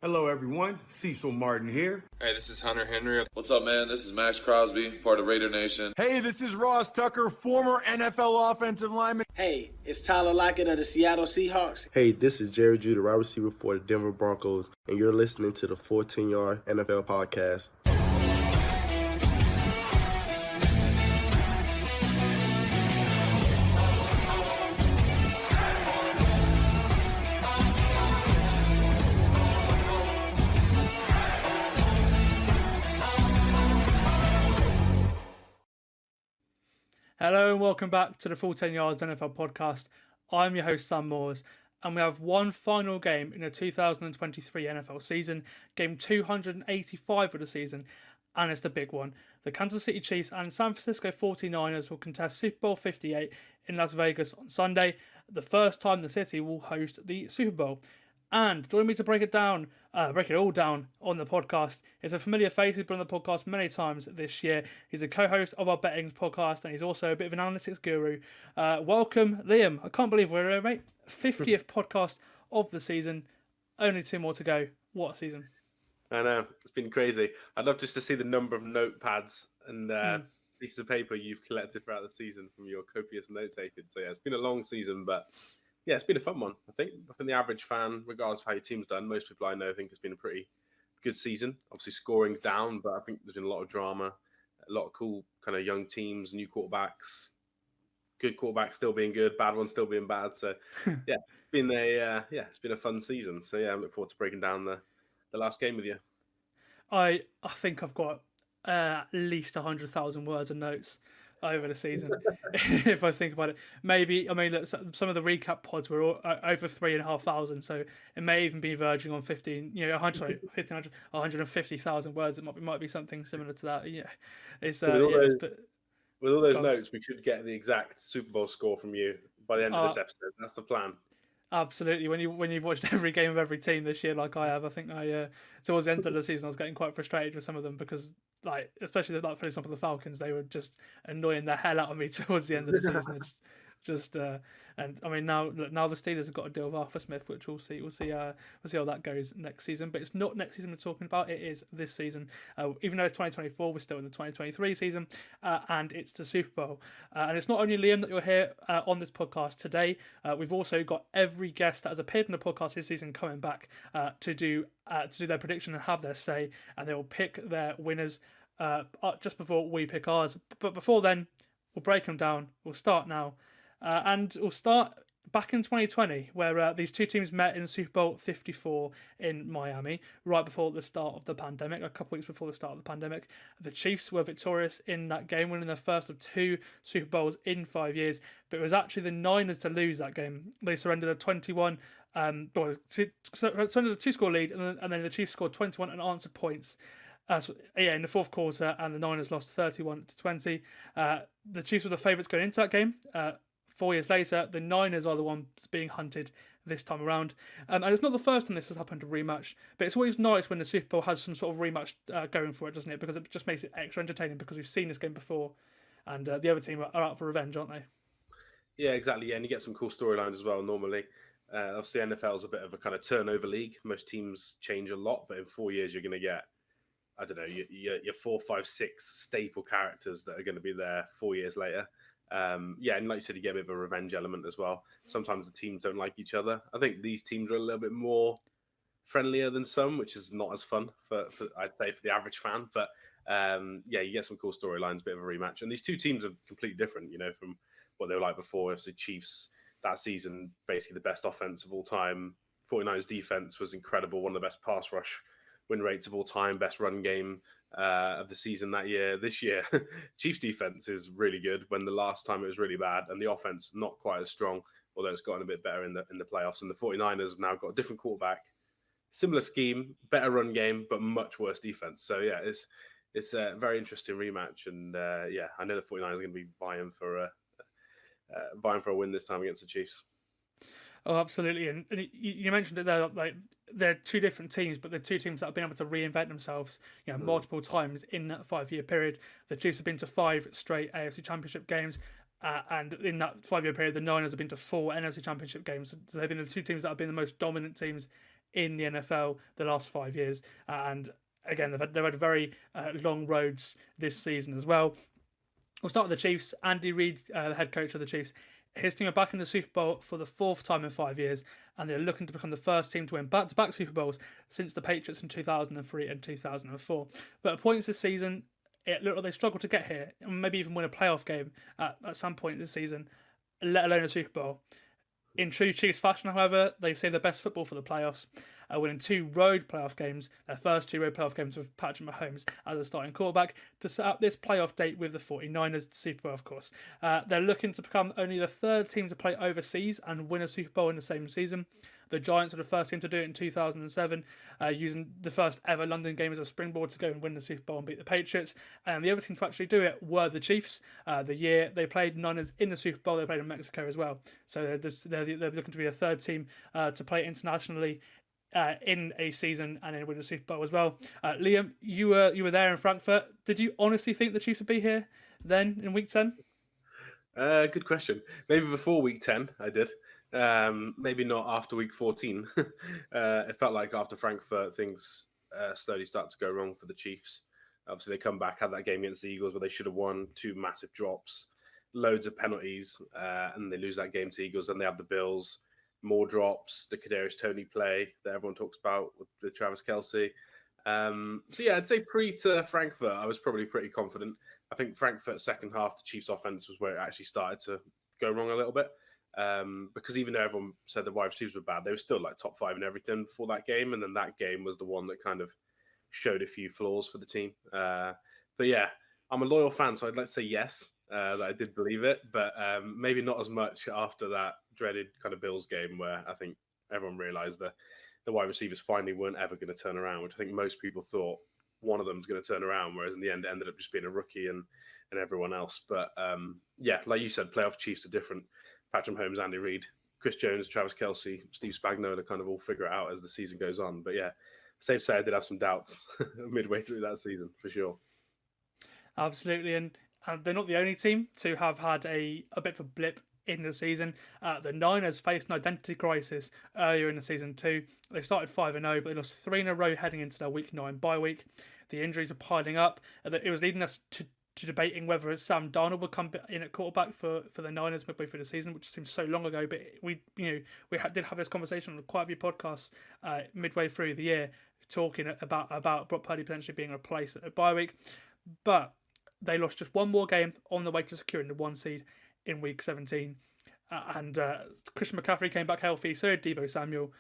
Hello, everyone. Cecil Martin here. Hey, this is Hunter Henry. What's up, man? This is Max Crosby, part of Raider Nation. Hey, this is Ross Tucker, former NFL offensive lineman. Hey, it's Tyler Lockett of the Seattle Seahawks. Hey, this is Jerry Judah, wide receiver for the Denver Broncos, and you're listening to the 14-Yard NFL Podcast. Hello and welcome back to the Full 10 Yards NFL podcast. I'm your host Sam Moores, and we have one final game in the 2023 NFL season, game 285 of the season, and it's the big one. The Kansas City Chiefs and San Francisco 49ers will contest Super Bowl 58 in Las Vegas on Sunday, the first time the city will host the Super Bowl. And joining me to break it all down on the podcast is a familiar face. He's been on the podcast many times this year. He's a co-host of our betting podcast, and he's also a bit of an analytics guru. Welcome, Liam. I can't believe we're here, mate. 50th podcast of the season. Only 2 more to go. What a season. I know. It's been crazy. I'd love just to see the number of notepads and pieces of paper you've collected throughout the season from your copious note-taking. So, yeah, it's been a long season, but... yeah, it's been a fun one. I think the average fan, regardless of how your team's done, most people I know think it's been a pretty good season. Obviously, scoring's down, but I think there's been a lot of drama, a lot of cool kind of young teams, new quarterbacks, good quarterbacks still being good, bad ones still being bad. So, yeah, it's been a fun season. So, yeah, I look forward to breaking down the last game with you. I think I've got at least 100,000 words of notes over the season, if I think about it. Maybe, I mean, look, some of the recap pods were all, over 3,500, so it may even be verging on 150,000 words. It might be something similar to that. Yeah, it's with all those notes, we should get the exact Super Bowl score from you by the end of this episode. That's the plan. Absolutely. When you've watched every game of every team this year, like I have, I think towards the end of the season, I was getting quite frustrated with some of them because, like, especially for example the Falcons, they were just annoying the hell out of me towards the end of the season. And I mean now the Steelers have got to deal with Arthur Smith, which we'll see how that goes next season. But it's not next season we're talking about; it is this season. Even though it's 2024, we're still in the 2023 season, and it's the Super Bowl. And it's not only Liam that you'll hear on this podcast today. We've also got every guest that has appeared in the podcast this season coming back to do their prediction and have their say, and they will pick their winners just before we pick ours. But before then, we'll break them down. We'll start now. And we'll start back in 2020, where these two teams met in Super Bowl 54 in Miami, right before the start of the pandemic, a couple weeks before the start of the pandemic. The Chiefs were victorious in that game, winning their first of 2 Super Bowls in 5 years, but it was actually the Niners to lose that game. They surrendered a 2-score lead, and then the Chiefs scored 21 unanswered points. In the fourth quarter, and the Niners lost 31-20. The Chiefs were the favourites going into that game. 4 years later, the Niners are the ones being hunted this time around. And it's not the first time this has happened, a rematch, but it's always nice when the Super Bowl has some sort of rematch going for it, doesn't it? Because it just makes it extra entertaining because we've seen this game before, and the other team are out for revenge, aren't they? Yeah, exactly. Yeah, and you get some cool storylines as well normally. Obviously, NFL is a bit of a kind of turnover league. Most teams change a lot, but in 4 years, you're going to get, I don't know, your 4, 5, 6 staple characters that are going to be there 4 years later. And like you said, you get a bit of a revenge element as well. Sometimes the teams don't like each other. I think these teams are a little bit more friendlier than some, which is not as fun for I'd say for the average fan. But you get some cool storylines, a bit of a rematch. And these two teams are completely different, from what they were like before. If the Chiefs that season, basically the best offense of all time. 49ers defense was incredible, one of the best pass rush win rates of all time, best run game of the season that year. This year, Chiefs defense is really good when the last time it was really bad, and the offense not quite as strong, although it's gotten a bit better in the playoffs. And the 49ers have now got a different quarterback, similar scheme, better run game, but much worse defense. So yeah, it's a very interesting rematch. And I know the 49ers are going to be vying for a win this time against the Chiefs. Oh, absolutely. And you mentioned that they're two different teams, but they're two teams that have been able to reinvent themselves, multiple times in that 5-year period. The Chiefs have been to 5 straight AFC Championship games. And in that 5-year period, the Niners have been to 4 NFC Championship games. So they've been the two teams that have been the most dominant teams in the NFL the last 5 years. And again, they've had very long roads this season as well. We'll start with the Chiefs. Andy Reid, the head coach of the Chiefs, his team are back in the Super Bowl for the 4th time in 5 years, and they're looking to become the first team to win back-to-back Super Bowls since the Patriots in 2003 and 2004. But at points this season, it looked like they struggled to get here, and maybe even win a playoff game at some point this season, let alone a Super Bowl. In true Chiefs fashion, however, they saved their best football for the playoffs, winning 2 road playoff games, their first 2 road playoff games with Patrick Mahomes as a starting quarterback, to set up this playoff date with the 49ers, the Super Bowl, of course. They're looking to become only the 3rd team to play overseas and win a Super Bowl in the same season. The Giants were the first team to do it in 2007, using the first ever London game as a springboard to go and win the Super Bowl and beat the Patriots. And the other team to actually do it were the Chiefs. The year they played Niners in the Super Bowl, they played in Mexico as well. So they're looking to be a 3rd team to play internationally in a season and then win the Super Bowl as well. Liam, you were there in Frankfurt. Did you honestly think the Chiefs would be here then in Week 10? Good question. Maybe before Week 10, I did. Maybe not after Week 14. It felt like after Frankfurt, things slowly start to go wrong for the Chiefs. Obviously, they come back, had that game against the Eagles where they should have won, 2 massive drops, loads of penalties, and they lose that game to the Eagles. And they have the Bills, more drops, the Kadarius Toney play that everyone talks about with Travis Kelce. So yeah, I'd say pre to Frankfurt, I was probably pretty confident. I think Frankfurt's second half, the Chiefs' offense was where it actually started to go wrong a little bit. Because even though everyone said the wide receivers were bad, they were still like top 5 and everything for that game. And then that game was the one that kind of showed a few flaws for the team. But yeah, I'm a loyal fan, so I'd like to say yes, that I did believe it, but maybe not as much after that dreaded kind of Bills game where I think everyone realised that the wide receivers finally weren't ever going to turn around, which I think most people thought one of them was going to turn around, whereas in the end it ended up just being a rookie and everyone else. But yeah, like you said, playoff Chiefs are different. Patrick Mahomes, Andy Reid, Chris Jones, Travis Kelce, Steve Spagnuolo kind of all figure it out as the season goes on. But yeah, safe to say I did have some doubts midway through that season, for sure. Absolutely, and they're not the only team to have had a bit of a blip in the season. The Niners faced an identity crisis earlier in the season too. They started 5-0, but they lost 3 in a row heading into their Week 9 bye week. The injuries were piling up. It was leading us to debating whether Sam Darnold would come in at quarterback for the Niners midway through the season, which seems so long ago. But we did have this conversation on quite a few podcasts midway through the year, talking about Brock Purdy potentially being replaced at a bye week. But they lost just one more game on the way to securing the 1 seed in Week 17. And Christian McCaffrey came back healthy, so did Deebo Samuel.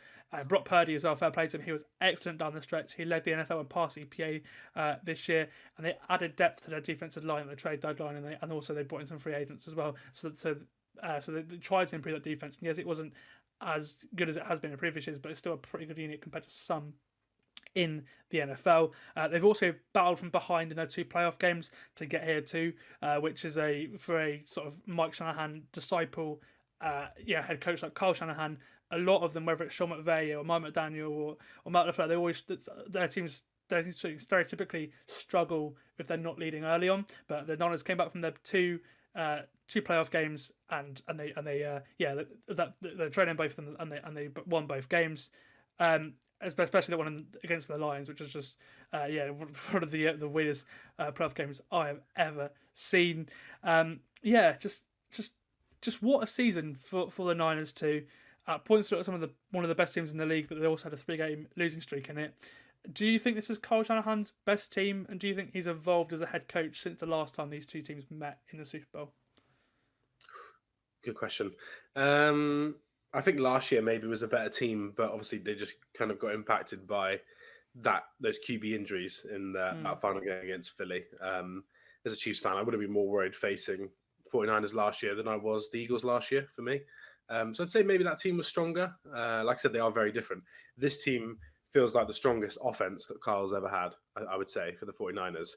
Brock Purdy as well, fair play to him. He was excellent down the stretch. He led the NFL in pass EPA this year, and they added depth to their defensive line at the trade deadline, and also they brought in some free agents as well. So they tried to improve that defense. And yes, it wasn't as good as it has been in previous years, but it's still a pretty good unit compared to some in the NFL. They've also battled from behind in their 2 playoff games to get here too, which is for a sort of Mike Shanahan disciple, head coach like Kyle Shanahan. A lot of them, whether it's Sean McVay or Mike McDaniel or Matt LaFleur, their teams stereotypically struggle if they're not leading early on. But the Niners came back from their two playoff games and they training both of them and they won both games. Especially the one against the Lions, which is just one of the weirdest playoff games I have ever seen. Just what a season for the Niners too. At points look like one of the best teams in the league, but they also had a 3-game losing streak in it. Do you think this is Kyle Shanahan's best team, and do you think he's evolved as a head coach since the last time these 2 teams met in the Super Bowl? Good question. I think last year maybe was a better team, but obviously they just kind of got impacted by those QB injuries in that final game against Philly. As a Chiefs fan, I would have been more worried facing 49ers last year than I was the Eagles last year for me. So I'd say maybe that team was stronger. Like I said, they are very different. This team feels like the strongest offense that Kyle's ever had, I would say, for the 49ers.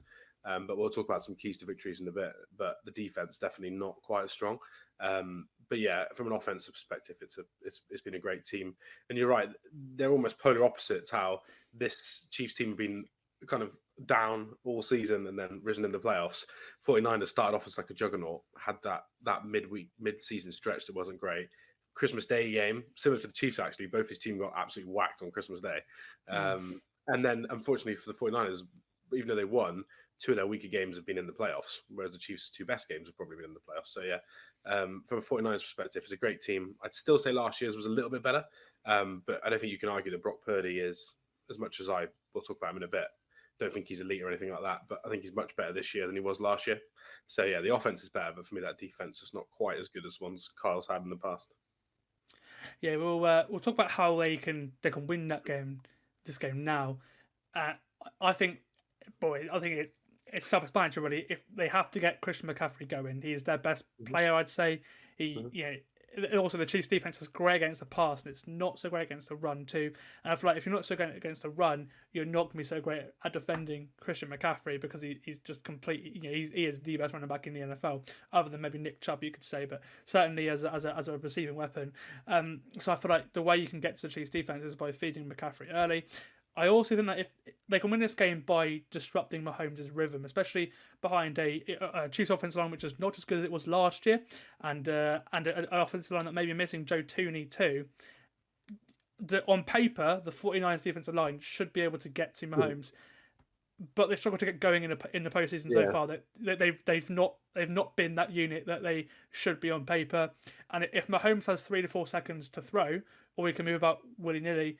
But we'll talk about some keys to victories in a bit. But the defense definitely not quite as strong. But yeah, from an offensive perspective, it's been a great team. And you're right, they're almost polar opposites. How this Chiefs team have been kind of down all season and then risen in the playoffs. 49ers started off as like a juggernaut, had that mid-season stretch that wasn't great. Christmas Day game, similar to the Chiefs, actually. Both his team got absolutely whacked on Christmas Day. And then, unfortunately, for the 49ers, even though they won, 2 of their weaker games have been in the playoffs, whereas the Chiefs' 2 best games have probably been in the playoffs. So, yeah, from a 49ers perspective, it's a great team. I'd still say last year's was a little bit better, but I don't think you can argue that Brock Purdy is, as much as we'll talk about him in a bit, don't think he's elite or anything like that, but I think he's much better this year than he was last year. So, yeah, the offense is better, but for me, that defense is not quite as good as ones Kyle's had in the past. Yeah, we'll talk about how they can win this game now. I think it's self-explanatory, really. If they have to get Christian McCaffrey going, he's their best player, I'd say. Also, the Chiefs' defense is great against the pass, and it's not so great against the run too. And I feel like if you're not so great against the run, you're not going to be so great at defending Christian McCaffrey, because he's just completely, he is the best running back in the NFL, other than maybe Nick Chubb, you could say, but certainly as a receiving weapon. So I feel like the way you can get to the Chiefs' defense is by feeding McCaffrey early. I also think that if they can win this game by disrupting Mahomes' rhythm, especially behind a Chiefs offensive line which is not as good as it was last year, and an offensive line that may be missing Joe Tooney too, on paper the 49ers defensive line should be able to get to Mahomes, but they struggle to get going in the postseason so far. They've not been that unit that they should be on paper, and if Mahomes has 3 to 4 seconds to throw, or he can move about willy-nilly,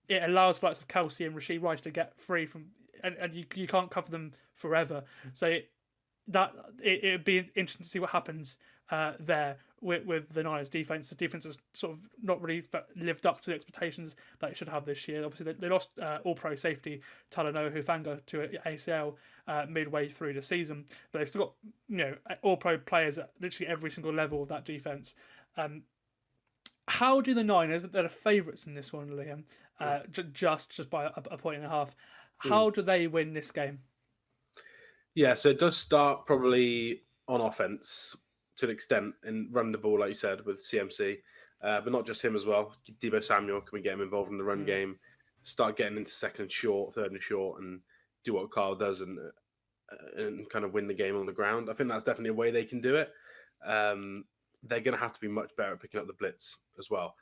it allows the likes of Kelsey and Rashee Rice to get free from, and you can't cover them forever. So it'd be interesting to see what happens there with the Niners defense. The defense has sort of not really lived up to the expectations that it should have this year. Obviously, they lost All-Pro safety Talanoa Hufanga to an ACL midway through the season, but they've still got All-Pro players at literally every single level of that defense. How do the Niners, they're the favourites in this one, Liam, just by a point and a half, how do they win this game? Yeah, so it does start probably on offense to an extent and run the ball, like you said, with CMC, but not just him as well. Deebo Samuel, can we get him involved in the run game, start getting into second and short, third and short, and do what Kyle does and kind of win the game on the ground. I think that's definitely a way they can do it. They're going to have to be much better at picking up the blitz as well.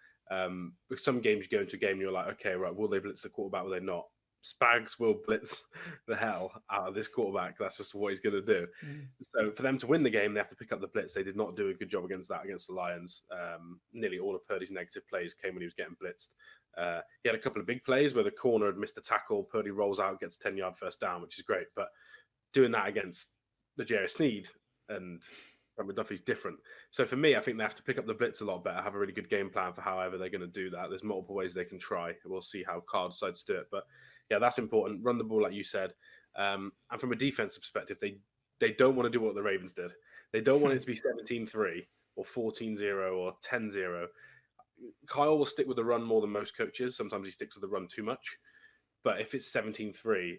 With some games, you go into a game and you're like, okay, right, will they blitz the quarterback? Will they not? Spags will blitz the hell out of this quarterback. That's just what he's going to do. So for them to win the game, they have to pick up the blitz. They did not do a good job against the Lions. Nearly all of Purdy's negative plays came when he was getting blitzed. He had a couple of big plays where the corner had missed a tackle. Purdy rolls out, gets 10-yard first down, which is great. But doing that against L'Jarius Sneed and McDuffie's different. So for me, I think they have to pick up the blitz a lot better, have a really good game plan for however they're going to do that. There's multiple ways they can try. We'll see how Carr decides to do it. But yeah, that's important. Run the ball, like you said. And from a defensive perspective, they don't want to do what the Ravens did. They don't want it to be 17-3 or 14-0 or 10-0. Kyle will stick with the run more than most coaches. Sometimes he sticks with the run too much. But if it's 17-3,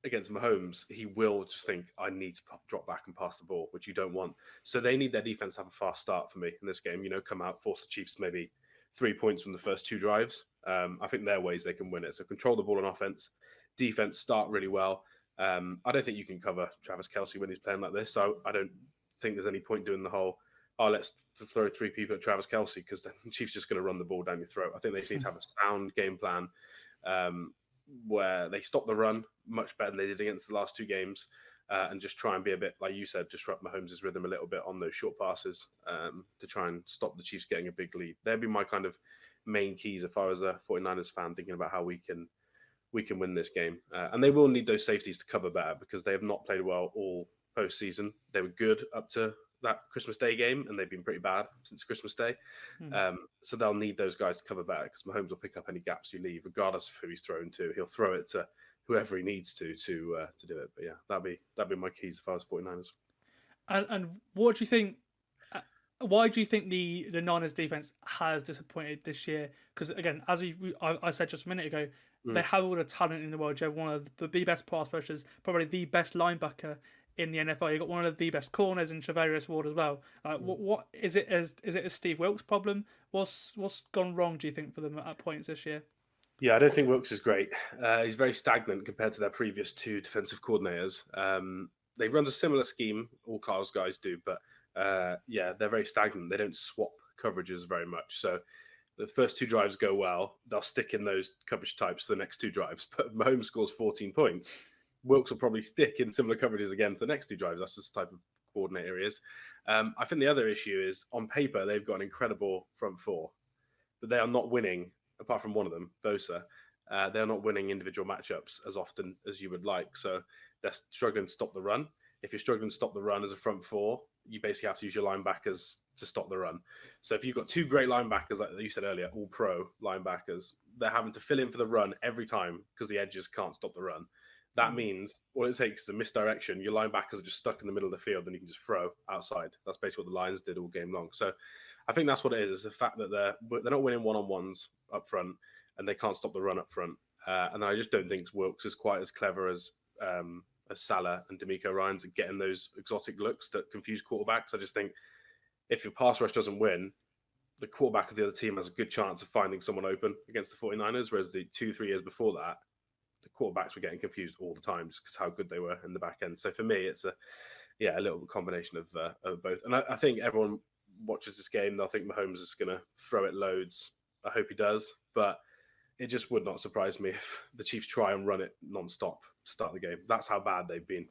against Mahomes, he will just think, I need to drop back and pass the ball, which you don't want. So they need their defense to have a fast start for me in this game. Come out, force the Chiefs maybe 3 points from the first 2 drives. I think there are ways they can win it. So control the ball on offense, defense start really well. I don't think you can cover Travis Kelce when he's playing like this. So I don't think there's any point doing the whole, let's throw 3 people at Travis Kelce, because the Chiefs just going to run the ball down your throat. I think they just need to have a sound game plan where they stop the run much better than they did against the last 2 games, and just try and be a bit, like you said, disrupt Mahomes' rhythm a little bit on those short passes to try and stop the Chiefs getting a big lead. They'd be my kind of main keys if I was a 49ers fan, thinking about how we can win this game. And they will need those safeties to cover better, because they have not played well all postseason. They were good up to that Christmas Day game, and they've been pretty bad since Christmas Day. So they'll need those guys to cover better, because Mahomes will pick up any gaps you leave, regardless of who he's thrown to. He'll throw it to whoever he needs to do it. But yeah, that'd be my keys if I was 49ers. And what do you think? Why do you think the Niners defense has disappointed this year? Because again, as I said just a minute ago, they have all the talent in the world. You have one of the best pass rushers, probably the best linebacker in the NFL. You've got one of the best corners in Charvarius Ward as well. What is it? Is it a Steve Wilks problem? What's gone wrong, do you think, for them at points this year? Yeah, I don't think Wilks is great. He's very stagnant compared to their previous 2 defensive coordinators. They run a similar scheme, all Kyle's guys do, but they're very stagnant. They don't swap coverages very much. So the first 2 drives go well, they'll stick in those coverage types for the next 2 drives. But Mahomes scores 14 points. Wilkes will probably stick in similar coverages again for the next 2 drives. That's just the type of coordinator he is. I think the other issue is, on paper, they've got an incredible front 4, but they are not winning, apart from one of them, Bosa. They're not winning individual matchups as often as you would like. So they're struggling to stop the run. If you're struggling to stop the run as a front 4, you basically have to use your linebackers to stop the run. So if you've got 2 great linebackers, like you said earlier, all pro linebackers, they're having to fill in for the run every time because the edges can't stop the run. That means all it takes is a misdirection. Your linebackers are just stuck in the middle of the field and you can just throw outside. That's basically what the Lions did all game long. So I think that's what it is the fact that they're not winning one-on-ones up front and they can't stop the run up front. And I just don't think Wilkes is quite as clever as Salah and D'Amico Ryans at getting those exotic looks that confuse quarterbacks. I just think if your pass rush doesn't win, the quarterback of the other team has a good chance of finding someone open against the 49ers, whereas the 2-3 years before that, the quarterbacks were getting confused all the time just because how good they were in the back end. So for me, it's a little combination of both. And I think everyone watches this game, they'll think Mahomes is going to throw it loads. I hope he does, but it just would not surprise me if the Chiefs try and run it non-stop to start the game. That's how bad they've been.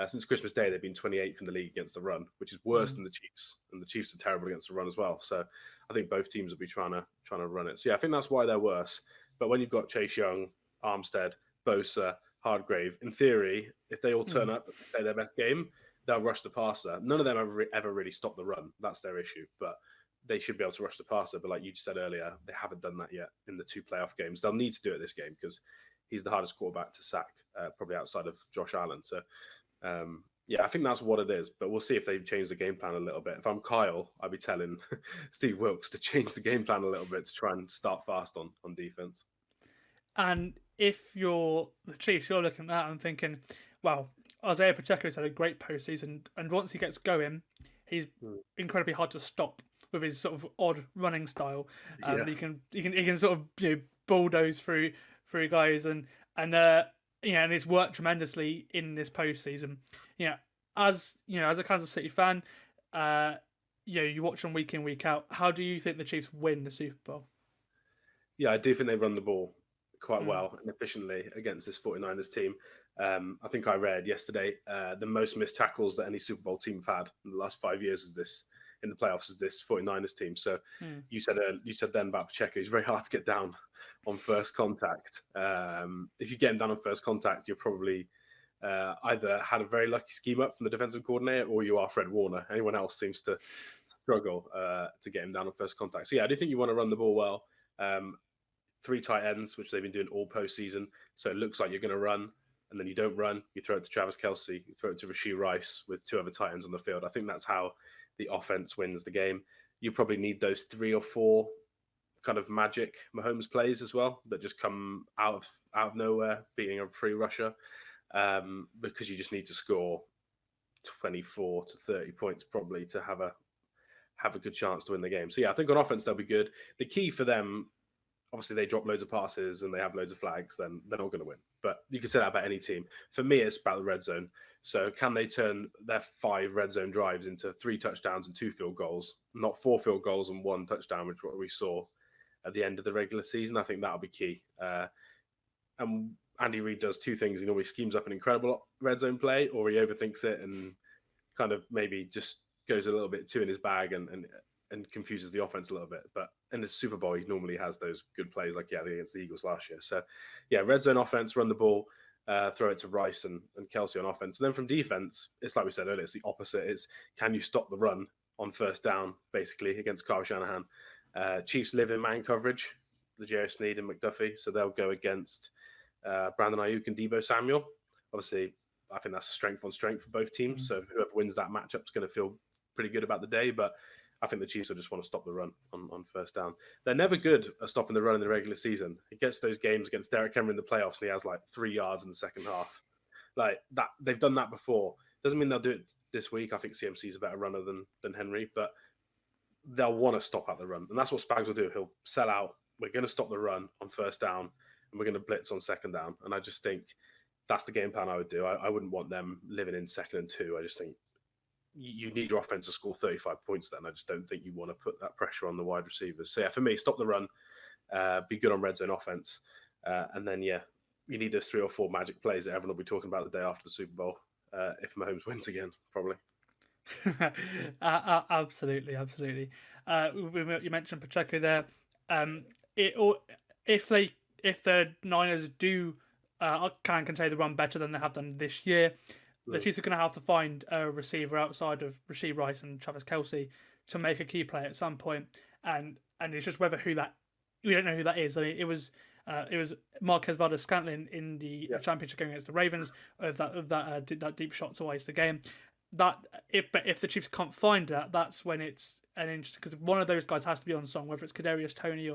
Since Christmas Day, they've been 28th in the league against the run, which is worse than the Chiefs. And the Chiefs are terrible against the run as well. So I think both teams will be trying to run it. So yeah, I think that's why they're worse. But when you've got Chase Young, Armstead, Bosa, Hardgrave, in theory, if they all turn up and play their best game, they'll rush the passer. None of them ever really stop the run. That's their issue. But they should be able to rush the passer. But like you said earlier, they haven't done that yet in the 2 playoff games. They'll need to do it this game because he's the hardest quarterback to sack, probably outside of Josh Allen. So, I think that's what it is. But we'll see if they change the game plan a little bit. If I'm Kyle, I'd be telling Steve Wilkes to change the game plan a little bit to try and start fast on defense. And if you're the Chiefs, you're looking at that and thinking, well, Isaiah Pacheco's had a great postseason, and once he gets going, he's incredibly hard to stop with his sort of odd running style. He can sort of bulldoze through guys, and it's worked tremendously in this postseason. As a Kansas City fan, you watch them week in, week out. How do you think the Chiefs win the Super Bowl? Yeah, I do think they run the ball quite well and efficiently against this 49ers team. I think I read yesterday the most missed tackles that any Super Bowl team have had in the last 5 years is this in the playoffs is this 49ers team. So you said then about Pacheco, he's very hard to get down on first contact. If you get him down on first contact, you're probably either had a very lucky scheme up from the defensive coordinator or you are Fred Warner. Anyone else seems to struggle to get him down on first contact. So yeah, I do think you want to run the ball well. 3 tight ends, which they've been doing all postseason. So it looks like you're going to run, and then you don't run. You throw it to Travis Kelce, you throw it to Rashee Rice with 2 other tight ends on the field. I think that's how the offense wins the game. You probably need those 3 or 4 kind of magic Mahomes plays as well that just come out of nowhere, beating a free rusher, because you just need to score 24 to 30 points probably to have a good chance to win the game. So yeah, I think on offense they'll be good. The key for them, obviously, they drop loads of passes and they have loads of flags, then they're not going to win. But you can say that about any team. For me, it's about the red zone. So can they turn their 5 red zone drives into 3 touchdowns and 2 field goals, not 4 field goals and 1 touchdown, which is what we saw at the end of the regular season? I think that'll be key. And Andy Reid does 2 things. He always schemes up an incredible red zone play, or he overthinks it and kind of maybe just goes a little bit too in his bag and confuses the offense a little bit. But in the Super Bowl, he normally has those good plays like against the Eagles last year. So yeah, red zone offense, run the ball, throw it to Rice and Kelce on offense. And then from defense, it's like we said earlier, it's the opposite. It's can you stop the run on first down, basically, against Kyle Shanahan. Chiefs live in man coverage, the J.O. Sneed and McDuffie, so they'll go against Brandon Ayuk and Deebo Samuel. Obviously, I think that's a strength on strength for both teams. So whoever wins that matchup is going to feel pretty good about the day. But I think the Chiefs will just want to stop the run on first down. They're never good at stopping the run in the regular season. It gets those games against Derrick Henry in the playoffs, and he has like 3 yards in the second half. Like that, they've done that before. Doesn't mean they'll do it this week. I think CMC is a better runner than Henry, but they'll want to stop at the run. And that's what Spags will do. He'll sell out. We're going to stop the run on first down, and we're going to blitz on second down. And I just think that's the game plan I would do. I wouldn't want them living in 2nd and 2. I just think you need your offense to score 35 points then. I just don't think you want to put that pressure on the wide receivers. So, yeah, for me, stop the run, be good on red zone offense, and then, yeah, you need those 3 or 4 magic plays that everyone will be talking about the day after the Super Bowl if Mahomes wins again, probably. Absolutely. You mentioned Pacheco there. If the Niners do can say the run better than they have done this year, the Chiefs are going to have to find a receiver outside of Rashee Rice and Travis Kelce to make a key play at some point, and it's just whether we don't know who that is. I mean, it was Marquez Valdes-Scantling in the championship game against the Ravens of that deep shot to ice the game. That if the Chiefs can't find that, that's when it's an interesting, because one of those guys has to be on song, whether it's Kadarius Toney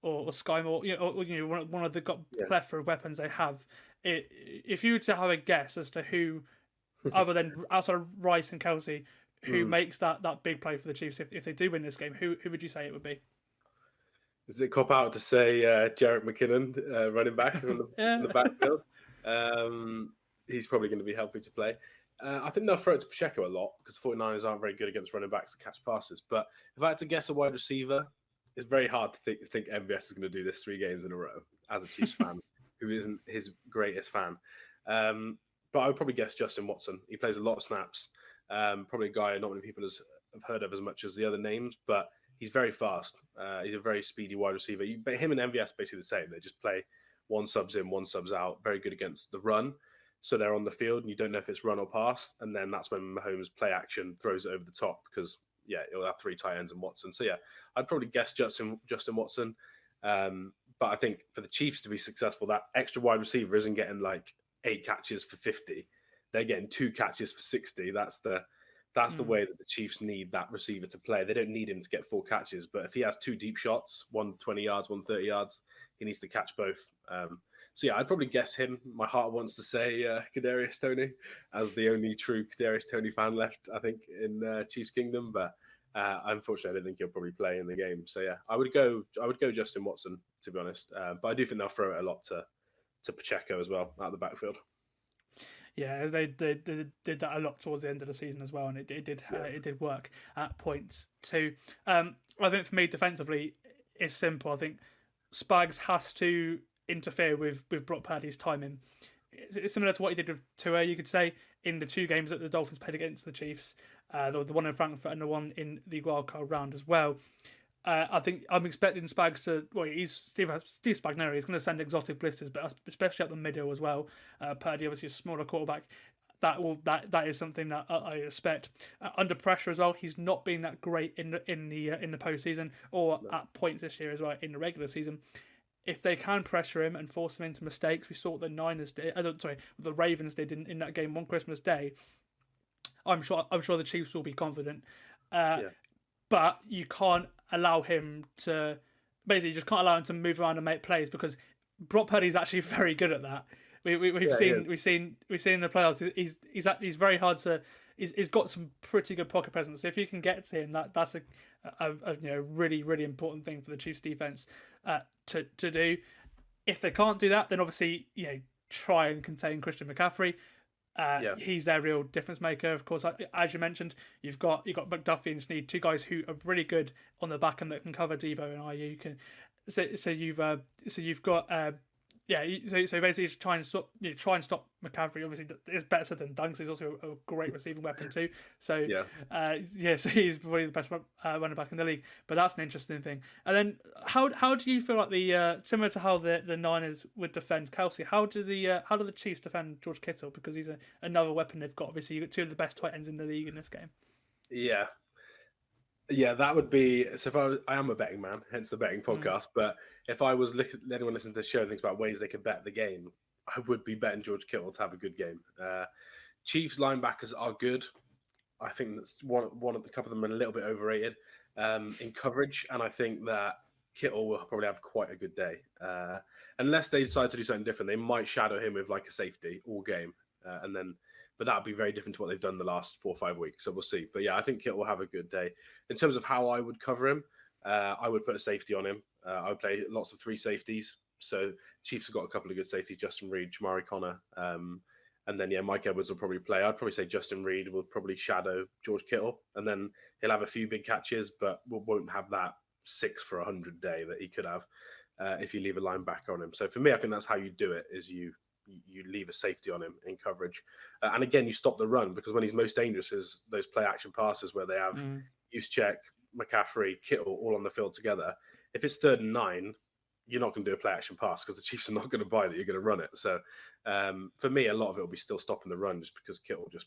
or Sky Moore, one of the plethora of weapons they have. If you were to have a guess as to who, other than outside of Rice and Kelce, who makes that big play for the Chiefs if they do win this game, who would you say it would be? Is it cop out to say Jerick McKinnon, running back in the backfield? He's probably going to be healthy to play. I think they'll throw it to Pacheco a lot because the 49ers aren't very good against running backs to catch passes. But if I had to guess a wide receiver, it's very hard to think MVS is going to do this 3 games in a row as a Chiefs fan who isn't his greatest fan. But I would probably guess Justin Watson. He plays a lot of snaps. Probably a guy not many people have heard of as much as the other names, but he's very fast. He's a very speedy wide receiver. But him and MVS basically the same. They just play 1 subs in, 1 subs out. Very good against the run. So they're on the field and you don't know if it's run or pass. And then that's when Mahomes play action throws it over the top because, it'll have 3 tight ends and Watson. So, I'd probably guess Justin Watson. But I think for the Chiefs to be successful, that extra wide receiver isn't getting like 8 catches for 50. They're getting 2 catches for 60. That's the way that the Chiefs need that receiver to play. They don't need him to get 4 catches, but if he has 2 deep shots, 1 20 yards, 1 30 yards, he needs to catch both. I'd probably guess him. My heart wants to say Kadarius Toney as the only true Kadarius Toney fan left, I think, in Chiefs Kingdom. But unfortunately, I don't think he'll probably play in the game. So I would go Justin Watson, to be honest. But I do think they'll throw it a lot to Pacheco as well out of the backfield. Yeah, they did that a lot towards the end of the season as well, and it did work at points too. I think for me, defensively, it's simple. I think Spags has to interfere with Brock Purdy's timing. It's similar to what he did with Tua, you could say, in the 2 games that the Dolphins played against the Chiefs. The one in Frankfurt and the one in the wildcard round as well. I think I'm expecting Spags to. Well, he's Steve Spagnuolo. He's going to send exotic blisters, but especially up the middle as well. Purdy, obviously a smaller quarterback. That is something that I expect. Under pressure as well, he's not been that great in the postseason or at points this year as well in the regular season. If they can pressure him and force him into mistakes, we saw what the Ravens did in that game on Christmas Day. I'm sure the Chiefs will be confident. But you can't allow him to move around and make plays because Brock Purdy is actually very good at that. We've seen in the playoffs. He's very hard to. He's got some pretty good pocket presence. So if you can get to him, that's a really, really important thing for the Chiefs defense to do. If they can't do that, then obviously try and contain Christian McCaffrey. He's their real difference maker. Of course, as you mentioned, you've got McDuffie and Snead, 2 guys who are really good on the back end that can cover Debo and Ayuk. So you've got. So basically, try and stop McCaffrey. Obviously, it's better than Dunks. He's also a great receiving weapon too. So so he's probably the best running back in the league. But that's an interesting thing. And then, how do you feel like the similar to how the Niners would defend Kelce? How do the Chiefs defend George Kittle? Because he's another weapon they've got. Obviously, you've got 2 of the best tight ends in the league in this game. Yeah, that would be. So I am a betting man, hence the betting podcast. But if I was anyone listening to the show thinks about ways they could bet the game, I would be betting George Kittle to have a good game. Chiefs linebackers are good. I think that's one of the couple of them are a little bit overrated in coverage, and I think that Kittle will probably have quite a good day. Unless they decide to do something different, they might shadow him with like a safety all game, but that would be very different to what they've done the last 4 or 5 weeks. So we'll see. But I think Kittle will have a good day. In terms of how I would cover him, I would put a safety on him. I would play lots of 3 safeties. So Chiefs have got a couple of good safeties: Justin Reed, Jamari Connor, And then, Mike Edwards will probably play. I'd probably say Justin Reed will probably shadow George Kittle. And then he'll have a few big catches, but won't have that 6 for 100 day that he could have if you leave a linebacker on him. So for me, I think that's how you do it, is you leave a safety on him in coverage. And again, you stop the run, because when he's most dangerous is those play action passes where they have Juszczyk, McCaffrey, Kittle all on the field together. If it's 3rd and 9, you're not going to do a play action pass because the Chiefs are not going to buy that you're going to run it. So for me, a lot of it will be still stopping the run, just because Kittle just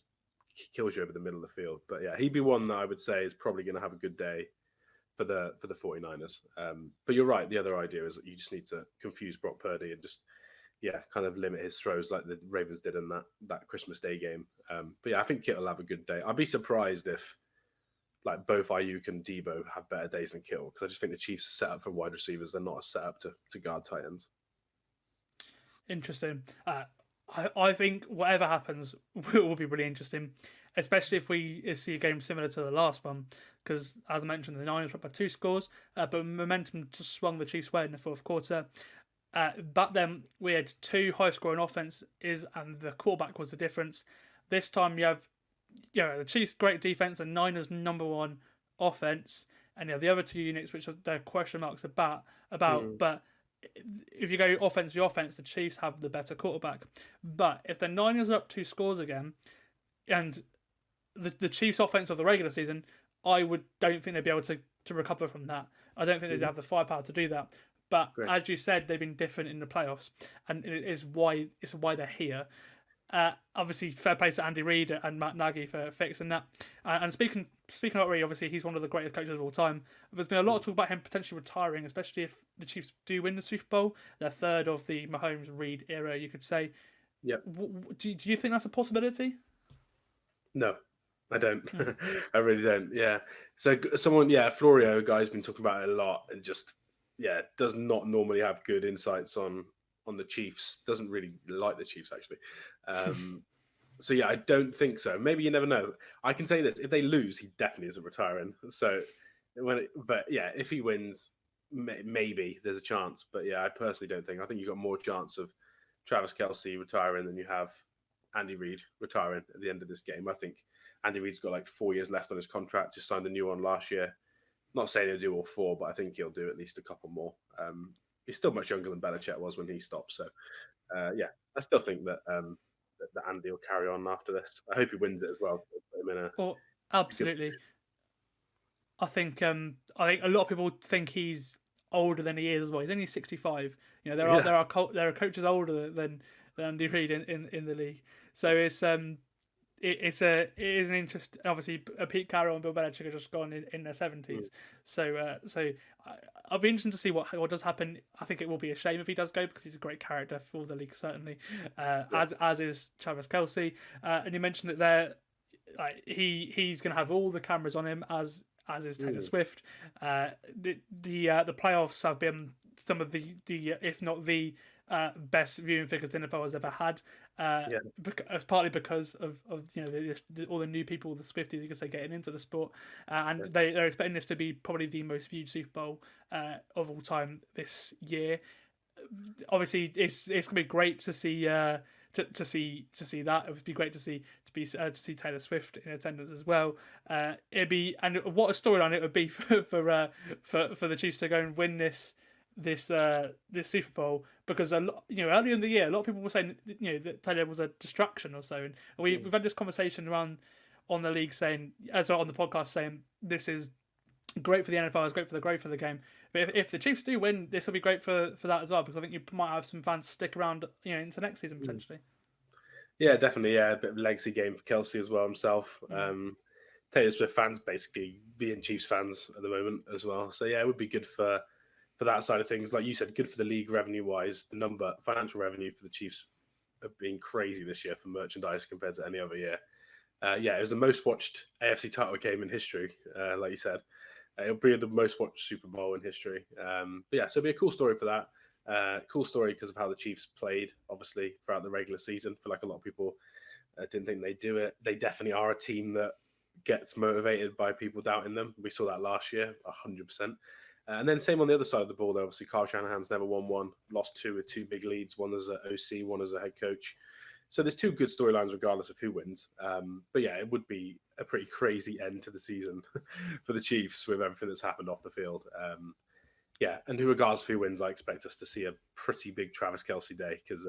kills you over the middle of the field. But yeah, he'd be one that I would say is probably going to have a good day for the 49ers. But you're right. The other idea is that you just need to confuse Brock Purdy and just, kind of limit his throws like the Ravens did in that Christmas Day game. But yeah, I think Kittle will have a good day. I'd be surprised if like both Ayuk and Debo have better days than Kittle, because I just think the Chiefs are set up for wide receivers. They're not set up to guard tight ends. Interesting. I think whatever happens will be really interesting, especially if we see a game similar to the last one, because as I mentioned, the Niners were up by 2 scores, but momentum just swung the Chiefs' way in the fourth quarter. But then we had 2 high-scoring offenses, and the quarterback was the difference. This time you have the Chiefs' great defense and Niners' number 1 offense, and the other 2 units which there are question marks about. But if you go offense to offense, the Chiefs have the better quarterback. But if the Niners are up 2 scores again, and the Chiefs' offense of the regular season, don't think they'd be able to recover from that. I don't think they'd have the firepower to do that. But as you said, they've been different in the playoffs, and it's why they're here. Obviously, fair play to Andy Reid and Matt Nagy for fixing that. And speaking about Reid, obviously he's one of the greatest coaches of all time. There's been a lot of talk about him potentially retiring, especially if the Chiefs do win the Super Bowl. They're 3rd of the Mahomes-Reid era, you could say. Yeah. Do you think that's a possibility? No, I don't. I really don't. Yeah. So Florio, a guy's been talking about it a lot, and just does not normally have good insights on the Chiefs. Doesn't really like the Chiefs, actually. So I don't think so. Maybe you never know. I can say this: if they lose, he definitely isn't retiring. So if he wins, maybe there's a chance. But I personally don't think. I think you've got more chance of Travis Kelce retiring than you have Andy Reid retiring at the end of this game. I think Andy Reid's got like 4 years left on his contract. Just signed a new one last year. Not saying he'll do all 4, but I think he'll do at least a couple more. He's still much younger than Belichick was when he stopped. So, I still think that that Andy will carry on after this. I hope he wins it as well. Absolutely. I think a lot of people think he's older than he is as well. He's only 65. There are coaches older than Andy Reid in the league. So it is an interest. Obviously, Pete Carroll and Bill Belichick are just gone in their 70s. So I'll be interested to see what does happen. I think it will be a shame if he does go, because he's a great character for the league, certainly. As is Travis Kelce. And you mentioned that there, he's going to have all the cameras on him, as is Taylor Swift. The playoffs have been some of the if not the best viewing figures the NFL has ever had. Partly because of all the new people, the Swifties, you could say, getting into the sport, and they're expecting this to be probably the most viewed Super Bowl of all time this year. Obviously, it's gonna be great to see to see that. It would be great to see Taylor Swift in attendance as well. It'd be, and what a storyline it would be for the Chiefs to go and win this Super Bowl, because earlier in the year a lot of people were saying that Taylor was a distraction or so, and we've had this conversation around on the league saying, as well on the podcast, saying this is great for the NFL, it's great for the growth of the game. But if the Chiefs do win, this will be great for that as well, because I think you might have some fans stick around into next season potentially. Yeah, definitely. Yeah, a bit of a legacy game for Kelce as well himself. Taylor Swift fans basically being Chiefs fans at the moment as well. So it would be good for that side of things. Like you said, good for the league revenue wise. The financial revenue for the Chiefs have been crazy this year for merchandise compared to any other year. It was the most watched AFC title game in history, like you said. It'll be the most watched Super Bowl in history. So it'll be a cool story for that. Cool story because of how the Chiefs played, obviously, throughout the regular season. I feel like a lot of people didn't think they'd do it. They definitely are a team that gets motivated by people doubting them. We saw that last year, 100%. And then same on the other side of the ball, though. Obviously, Kyle Shanahan's never won one, lost 2 with 2 big leads, one as an OC, one as a head coach. So there's two good storylines regardless of who wins. But yeah, it would be a pretty crazy end to the season for the Chiefs with everything that's happened off the field. Yeah, and regardless of who wins, I expect us to see a pretty big Travis Kelce day because,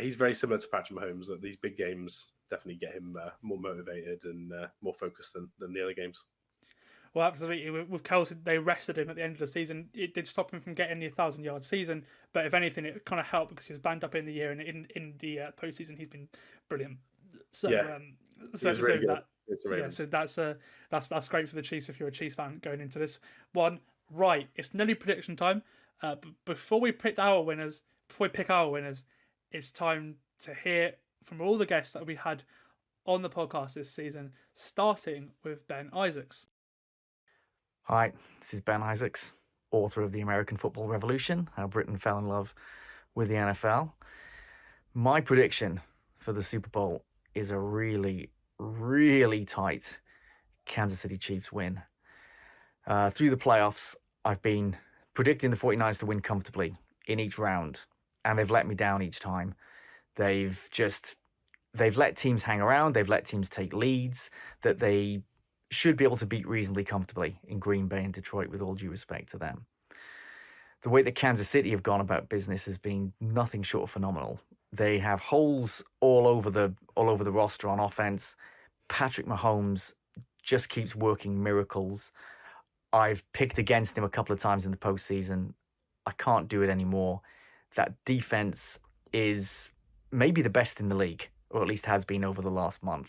he's very similar to Patrick Mahomes. That these big games definitely get him more motivated and more focused than the other games. Well, absolutely. With Kelce, they rested him at the end of the season. It did stop him from getting the 1,000-yard season, but if anything, it kind of helped because he was banged up in the year, and in the postseason, he's been brilliant. So, so that's great for the Chiefs if you're a Chiefs fan going into this one. Right, it's nearly prediction time. But before we pick our winners, it's time to hear from all the guests that we had on the podcast this season, starting with Ben Isaacs. Hi, this is Ben Isaacs, author of The American Football Revolution, How Britain Fell in Love with the NFL. My prediction for the Super Bowl is a really, really tight Kansas City Chiefs win. Through the playoffs, I've been predicting the 49ers to win comfortably in each round, and they've let me down each time. They've let teams hang around, they've let teams take leads that they should be able to beat reasonably comfortably in Green Bay and Detroit, with all due respect to them. The way that Kansas City have gone about business has been nothing short of phenomenal. They have holes all over the roster on offense. Patrick Mahomes just keeps working miracles. I've picked against him a couple of times in the postseason. I can't do it anymore. That defense is maybe the best in the league, or at least has been over the last month.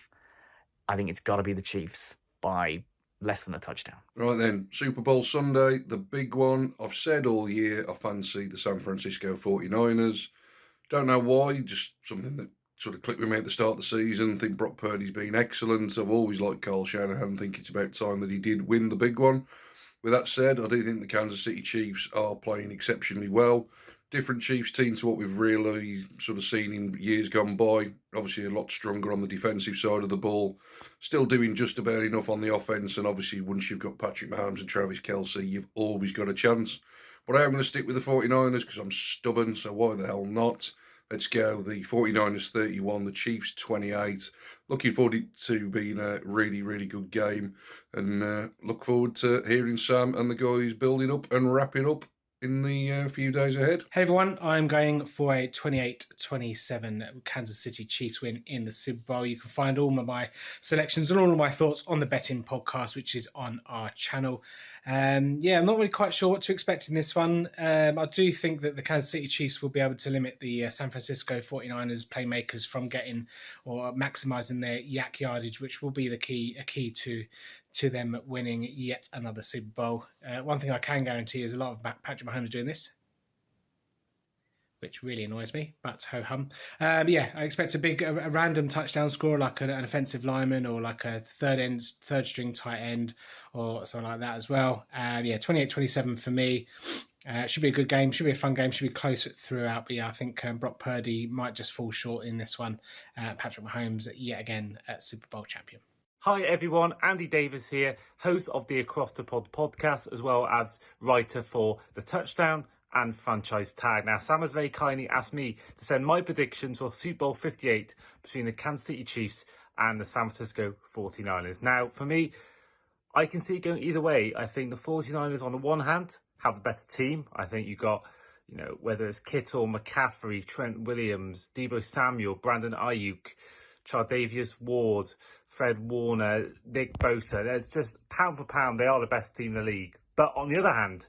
I think it's got to be the Chiefs by less than a touchdown. Right then, Super Bowl Sunday, the big one. I've said all year I fancy the San Francisco 49ers. Don't know why, just something that sort of clicked with me at the start of the season. I think Brock Purdy's been excellent. I've always liked Kyle Shanahan. I think it's about time that he did win the big one. With that said, I do think the Kansas City Chiefs are playing exceptionally well. Different Chiefs team to what we've really sort of seen in years gone by. Obviously a lot stronger on the defensive side of the ball. Still doing just about enough on the offense. And obviously once you've got Patrick Mahomes and Travis Kelce, you've always got a chance. But I am going to stick with the 49ers because I'm stubborn, so why the hell not? Let's go. The 49ers 31, the Chiefs 28. Looking forward to being a really, really good game. And look forward to hearing Sam and the guys build it up and wrap it up in the few days ahead. Hey everyone, I'm going for a 28-27 Kansas City Chiefs win in the Super Bowl. You can find all of my selections and all of my thoughts on the betting podcast, which is on our channel. I'm not really quite sure what to expect in this one. I do think that the Kansas City Chiefs will be able to limit the San Francisco 49ers playmakers from getting or maximising their yak yardage, which will be a key to them winning yet another Super Bowl. One thing I can guarantee is a lot of Patrick Mahomes doing this, which really annoys me, but ho-hum. I expect a random touchdown score like an offensive lineman or like a third string tight end or something like that as well. 28-27 for me. Should be a good game, should be a fun game, should be close throughout. But I think Brock Purdy might just fall short in this one. Patrick Mahomes, yet again, Super Bowl champion. Hi everyone, Andy Davis here, host of the Across the Pod podcast, as well as writer for The Touchdown and Franchise Tag. Now, Sam has very kindly asked me to send my predictions for Super Bowl 58 between the Kansas City Chiefs and the San Francisco 49ers. Now, for me, I can see it going either way. I think the 49ers, on the one hand, have the better team. I think you've got, whether it's Kittle, McCaffrey, Trent Williams, Deebo Samuel, Brandon Ayuk, Chardavius Ward, Fred Warner, Nick Bosa. There's just, pound for pound, they are the best team in the league. But on the other hand,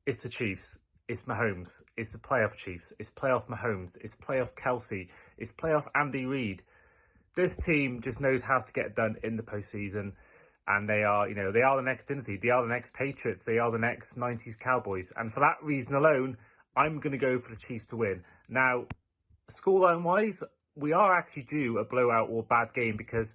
it's the Chiefs. It's Mahomes. It's the playoff Chiefs. It's playoff Mahomes. It's playoff Kelce. It's playoff Andy Reid. This team just knows how to get it done in the postseason. And they are the next dynasty. They are the next Patriots. They are the next 90s Cowboys. And for that reason alone, I'm going to go for the Chiefs to win. Now, scoreline-wise, we are actually due a blowout or bad game because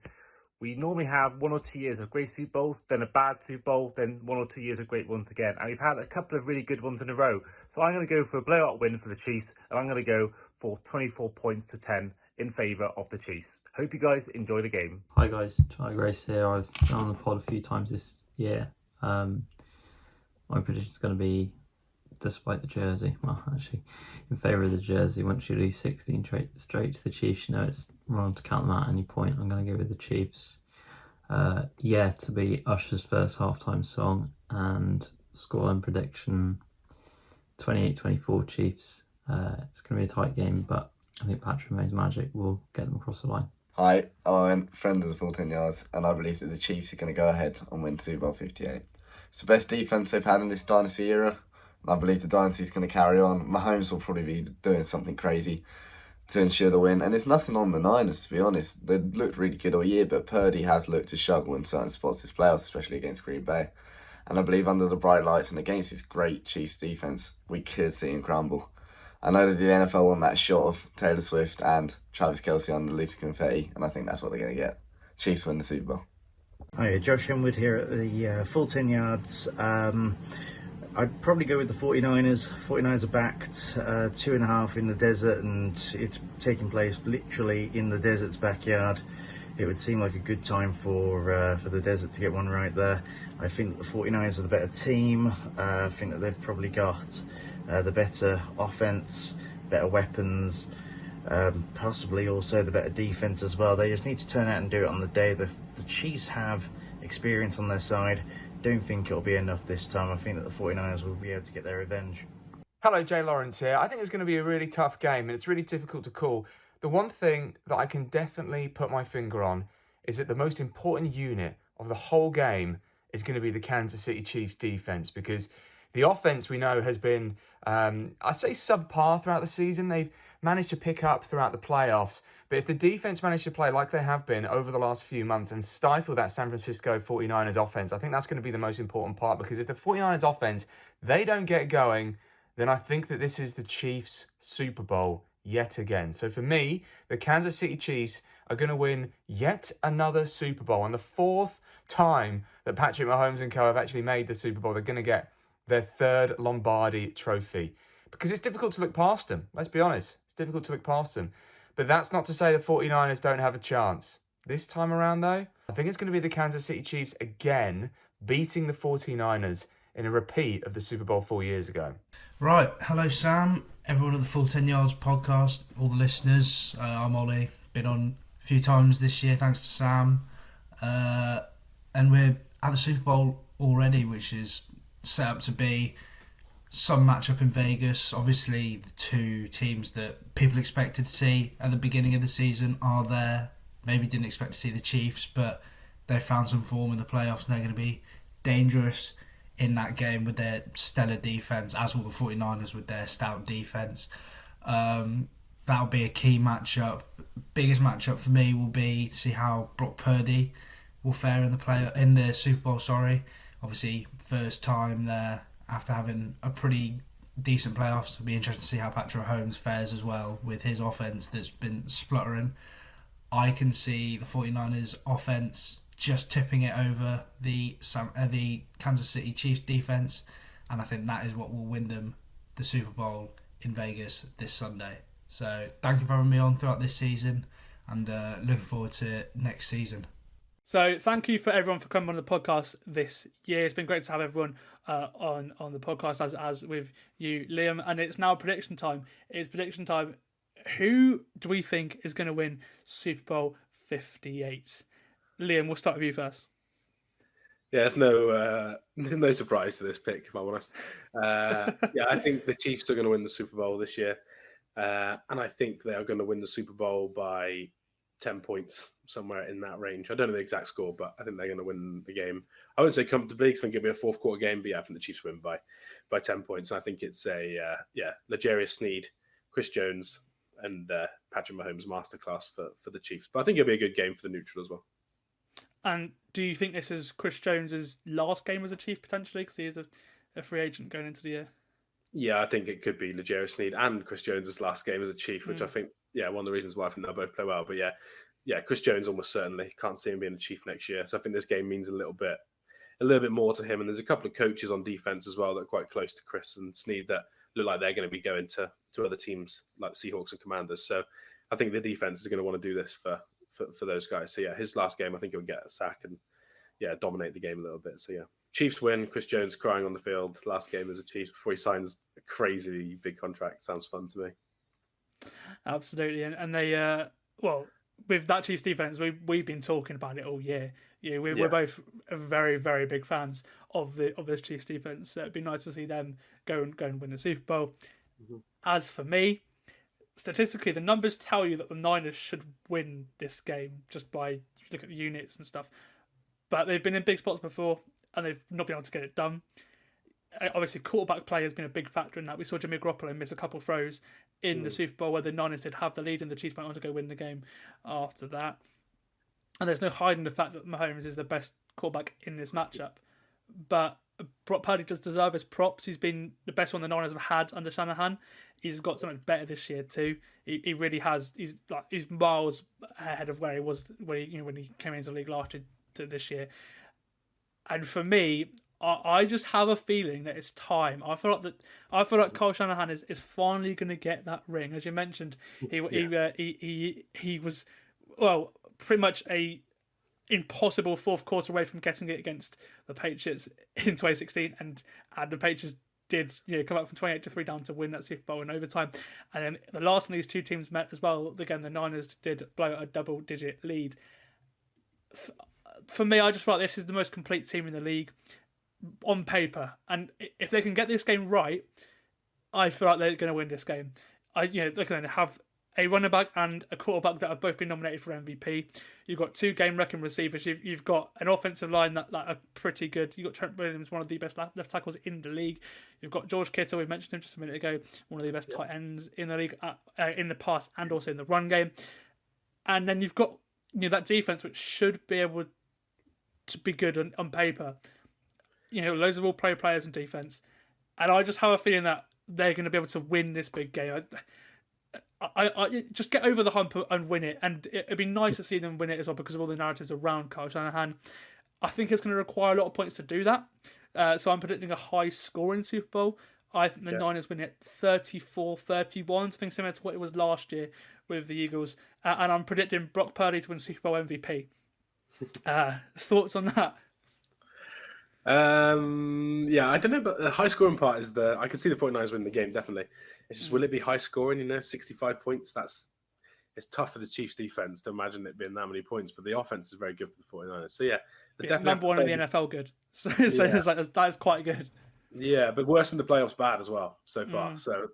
we normally have 1 or 2 years of great Super Bowls, then a bad Super Bowl, then 1 or 2 years of great ones again. And we've had a couple of really good ones in a row. So I'm going to go for a blowout win for the Chiefs, and I'm going to go for 24 points to 10 in favour of the Chiefs. Hope you guys enjoy the game. Hi guys, Charlie Grace here. I've been on the pod a few times this year. My prediction is going to be despite the jersey. Well, actually, in favour of the jersey. Once you lose 16 straight to the Chiefs, you know it's wrong to count them out at any point. I'm going to go with the Chiefs. To be Usher's first halftime song, and scoreline prediction 28-24 Chiefs. It's going to be a tight game, but I think Patrick Mahomes' magic will get them across the line. Hi, I'm a friend of the Full 10 Yards, and I believe that the Chiefs are going to go ahead and win Super Bowl 58. It's the best defence they've had in this dynasty era, and I believe the dynasty is going to carry on. Mahomes will probably be doing something crazy to ensure the win, and it's nothing on the Niners, to be honest. They looked really good all year, but Purdy has looked to struggle in certain spots this playoffs, especially against Green Bay. And I believe under the bright lights and against this great Chiefs defence, we could see him crumble. I know that the NFL want that shot of Taylor Swift and Travis Kelce underneath confetti, and I think that's what they're going to get. Chiefs win the Super Bowl. Hi, Josh Henwood here at the Full 10 Yards. I'd probably go with the 49ers. 49ers are backed 2.5 in the desert, and it's taking place literally in the desert's backyard. It would seem like a good time for the desert to get one right there. I think that the 49ers are the better team. I think that they've probably got the better offense, better weapons, possibly also the better defense as well. They just need to turn out and do it on the day. The Chiefs have experience on their side. Don't think it'll be enough this time. I think that the 49ers will be able to get their revenge. Hello, Jay Lawrence here. I think it's going to be a really tough game, and it's really difficult to call. The one thing that I can definitely put my finger on is that the most important unit of the whole game is going to be the Kansas City Chiefs defense, because the offense we know has been, I'd say, subpar throughout the season. They've managed to pick up throughout the playoffs. But if the defense managed to play like they have been over the last few months and stifle that San Francisco 49ers offense, I think that's going to be the most important part, because if the 49ers offense, they don't get going, then I think that this is the Chiefs' Super Bowl yet again. So for me, the Kansas City Chiefs are going to win yet another Super Bowl. And the fourth time that Patrick Mahomes and co have actually made the Super Bowl, they're going to get their third Lombardi Trophy. Because it's difficult to look past them. Let's be honest. It's difficult to look past them. But that's not to say the 49ers don't have a chance. This time around, though, I think it's going to be the Kansas City Chiefs again beating the 49ers in a repeat of the Super Bowl 4 years ago. Right. Hello, Sam. Everyone at the Full 10 Yards podcast, all the listeners. I'm Ollie. Been on a few times this year, thanks to Sam. And we're at the Super Bowl already, which is set up to be some matchup in Vegas. Obviously, the two teams that people expected to see at the beginning of the season are there. Maybe didn't expect to see the Chiefs, but they found some form in the playoffs, and they're going to be dangerous in that game with their stellar defense, as will the 49ers with their stout defense. That'll be a key matchup. Biggest matchup for me will be to see how Brock Purdy will fare in the Super Bowl. Obviously, first time there after having a pretty decent playoffs. It'll be interesting to see how Patrick Mahomes fares as well with his offense that's been spluttering. I can see the 49ers offense just tipping it over the Kansas City Chiefs defense, and I think that is what will win them the Super Bowl in Vegas this Sunday. So thank you for having me on throughout this season, and looking forward to next season. So thank you for everyone for coming on the podcast this year. It's been great to have everyone on the podcast as with you, Liam. And it's now prediction time. It's prediction time. Who do we think is going to win Super Bowl 58? Liam, we'll start with you first. Yeah, there's no surprise to this pick, if I'm honest. I think the Chiefs are going to win the Super Bowl this year. And I think they are going to win the Super Bowl by 10 points, somewhere in that range. I don't know the exact score, but I think they're going to win the game. I wouldn't say comfortably, because I think it'll be a fourth quarter game, but I think the Chiefs win by 10 points. I think it's L'Jarius Sneed, Chris Jones, and Patrick Mahomes masterclass for the Chiefs. But I think it'll be a good game for the neutral as well. And do you think this is Chris Jones' last game as a Chief, potentially, because he is a free agent going into the year? Yeah, I think it could be L'Jarius Sneed and Chris Jones' last game as a Chief, which I think, one of the reasons why I think they'll both play well. But Chris Jones almost certainly can't see him being a Chief next year. So I think this game means a little bit more to him. And there's a couple of coaches on defense as well that are quite close to Chris and Sneed that look like they're going to be going to other teams like the Seahawks and Commanders. So I think the defense is going to want to do this for those guys. So his last game, I think he'll get a sack and dominate the game a little bit. So Chiefs win. Chris Jones crying on the field last game as a Chiefs before he signs a crazy big contract. Sounds fun to me. Absolutely, and they with that Chiefs defense, we've been talking about it all year. Yeah, we're both very, very big fans of this Chiefs defense. So it'd be nice to see them go and win the Super Bowl. Mm-hmm. As for me, statistically, the numbers tell you that the Niners should win this game just by if you look at the units and stuff. But they've been in big spots before, and they've not been able to get it done. Obviously, quarterback play has been a big factor in that. We saw Jimmy Garoppolo miss a couple of throws in the Super Bowl where the Niners did have the lead, and the Chiefs went on to go win the game after that. And there's no hiding the fact that Mahomes is the best quarterback in this matchup. But Brock Purdy does deserve his props. He's been the best one the Niners have had under Shanahan. He's got something better this year too. He really has. He's miles ahead of where he was when he came into the league last year to this year. And for me, I just have a feeling that it's time. I feel like Kyle Shanahan is finally going to get that ring. As you mentioned, he was pretty much a impossible fourth quarter away from getting it against the Patriots in 2016, and the Patriots did come up from 28-3 down to win that Super Bowl in overtime. And then the last time these two teams met as well, again the Niners did blow out a double-digit lead. For me, I just feel like this is the most complete team in the league on paper, and if they can get this game right, I feel like they're going to win this game. They're going to have a running back and a quarterback that have both been nominated for MVP. You've got two game-wrecking receivers. You've got an offensive line that are pretty good. You've got Trent Williams, one of the best left tackles in the league. You've got George Kittle, we mentioned him just a minute ago, one of the best tight ends in the league in the pass and also in the run game. And then you've got that defense, which should be able to be good on paper. Loads of all-pro players in defense. And I just have a feeling that they're going to be able to win this big game. I just get over the hump and win it. And it'd be nice to see them win it as well because of all the narratives around Kyle Shanahan. I think it's going to require a lot of points to do that. So I'm predicting a high-scoring Super Bowl. I think the Niners win it 34-31, something similar to what it was last year with the Eagles. And I'm predicting Brock Purdy to win Super Bowl MVP. Thoughts on that? I don't know, but the high scoring part is I could see the 49ers win the game, definitely. It's just, will it be high scoring, 65 points? It's tough for the Chiefs defense to imagine it being that many points, but the offense is very good for the 49ers. So yeah, number one in the NFL good. So it's like, that is quite good. Yeah, but worse than the playoffs bad as well so far. So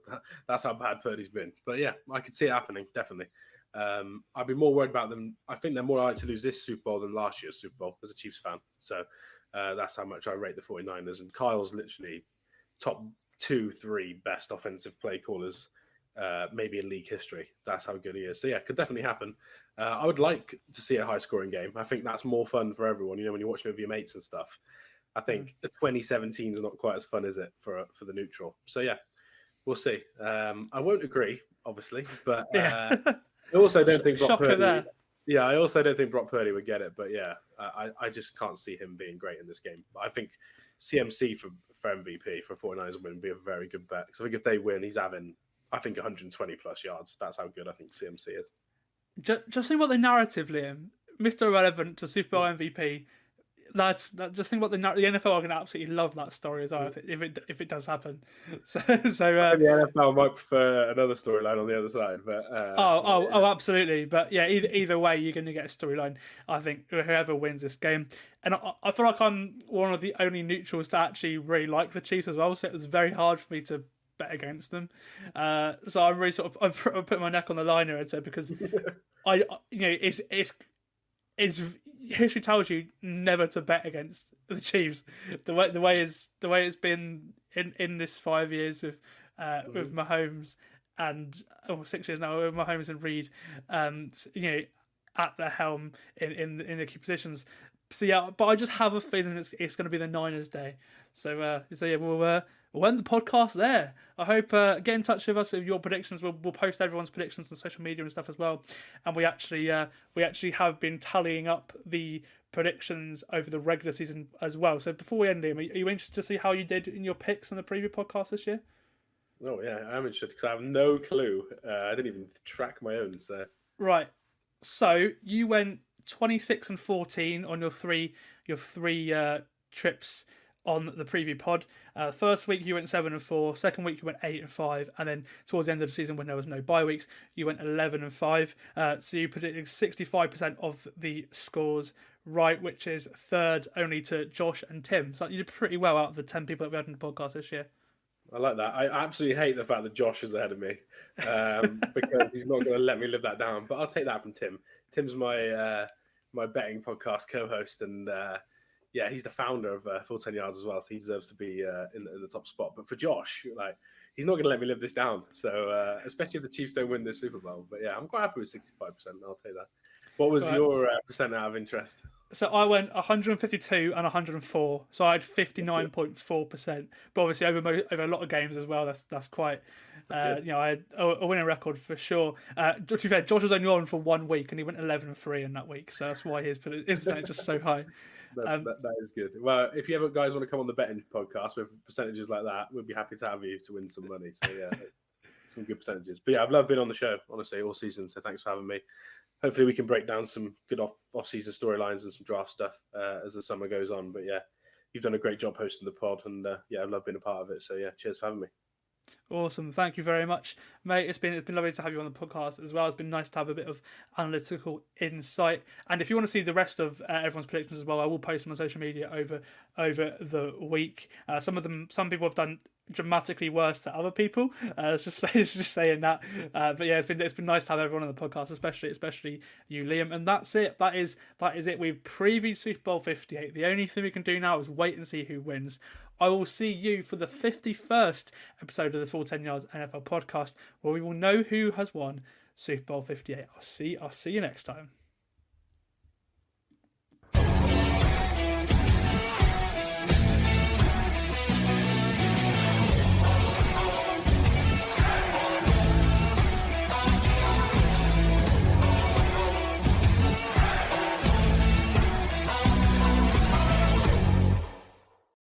that's how bad Purdy's been. But yeah, I could see it happening, definitely. I'd be more worried about them. I think they're more likely to lose this Super Bowl than last year's Super Bowl as a Chiefs fan. So that's how much I rate the 49ers. And Kyle's literally top 2-3 best offensive play callers, maybe in league history. That's how good he is. So yeah, it could definitely happen. I would like to see a high-scoring game. I think that's more fun for everyone. When you're watching with your mates and stuff. I think the 2017 is not quite as fun, is it, for the neutral? So yeah, we'll see. I won't agree, obviously, but I also don't think Brock Purdy. There. Yeah, I also don't think Brock Purdy would get it, but yeah, I just can't see him being great in this game. But I think CMC for MVP for 49ers win would be a very good bet. Because I think if they win, he's having, 120 plus yards. That's how good I think CMC is. Just think about the narrative, Liam. Mr. Irrelevant to Super Bowl MVP. Just think about the NFL are going to absolutely love that story as well if it does happen. So the NFL might prefer another storyline on the other side, but absolutely. But yeah, either way, you're going to get a storyline. I think whoever wins this game, and I feel like I'm one of the only neutrals to actually really like the Chiefs as well. So it was very hard for me to bet against them. So I'm really I put my neck on the line here, I'd say, because it's history tells you never to bet against the Chiefs. The way it's been in this 5 years with Mahomes and 6 years now with Mahomes and Reed, at the helm in the key positions. So yeah, but I just have a feeling it's going to be the Niners' day. So yeah, we'll end the podcast there. I hope get in touch with us with your predictions. We'll post everyone's predictions on social media and stuff as well. And we actually have been tallying up the predictions over the regular season as well. So before we end, Liam, are you interested to see how you did in your picks on the preview podcast this year? Oh yeah, I'm interested because I have no clue. I didn't even track my own. So right, so you went 26-14 on your three trips on the preview pod. First week you went 7-4, second week you went 8-5, and then towards the end of the season when there was no bye weeks, you went 11-5. So you predicted 65% of the scores right, which is third only to Josh and Tim. So you did pretty well out of the 10 people that we had on the podcast this year. I like that. I absolutely hate the fact that Josh is ahead of me because he's not going to let me live that down. But I'll take that from Tim. Tim's my my betting podcast co-host, and he's the founder of Full 10 Yards as well, so he deserves to be in the top spot. But for Josh, like, he's not going to let me live this down. So especially if the Chiefs don't win this Super Bowl. But yeah, I'm quite happy with 65%. I'll take that. What was your percent out of interest? So I went 152 and 104. So I had 59.4%. But obviously over a lot of games as well. That's quite. I had a winning record for sure. To be fair, Josh was only on for 1 week and he went 11-3 in that week. So that's why his percentage is so high. That is good. Well, if you ever guys want to come on the betting podcast with percentages like that, we'd be happy to have you to win some money. So yeah, some good percentages. But yeah, I've loved being on the show, honestly, all season. So thanks for having me. Hopefully we can break down some good off-season storylines and some draft stuff as the summer goes on. But yeah, you've done a great job hosting the pod, and I've loved being a part of it. So yeah, cheers for having me. Awesome. Thank you very much, mate. It's been lovely to have you on the podcast as well. It's been nice to have a bit of analytical insight. And if you want to see the rest of everyone's predictions as well, I will post them on social media over the week. Some people have done dramatically worse to other people. Just saying that. But yeah, it's been nice to have everyone on the podcast, especially you, Liam. And that's it. That is it. We've previewed Super Bowl 58. The only thing we can do now is wait and see who wins. I will see you for the 51st episode of the Full 10 Yards NFL podcast, where we will know who has won Super Bowl 58. I'll see you next time.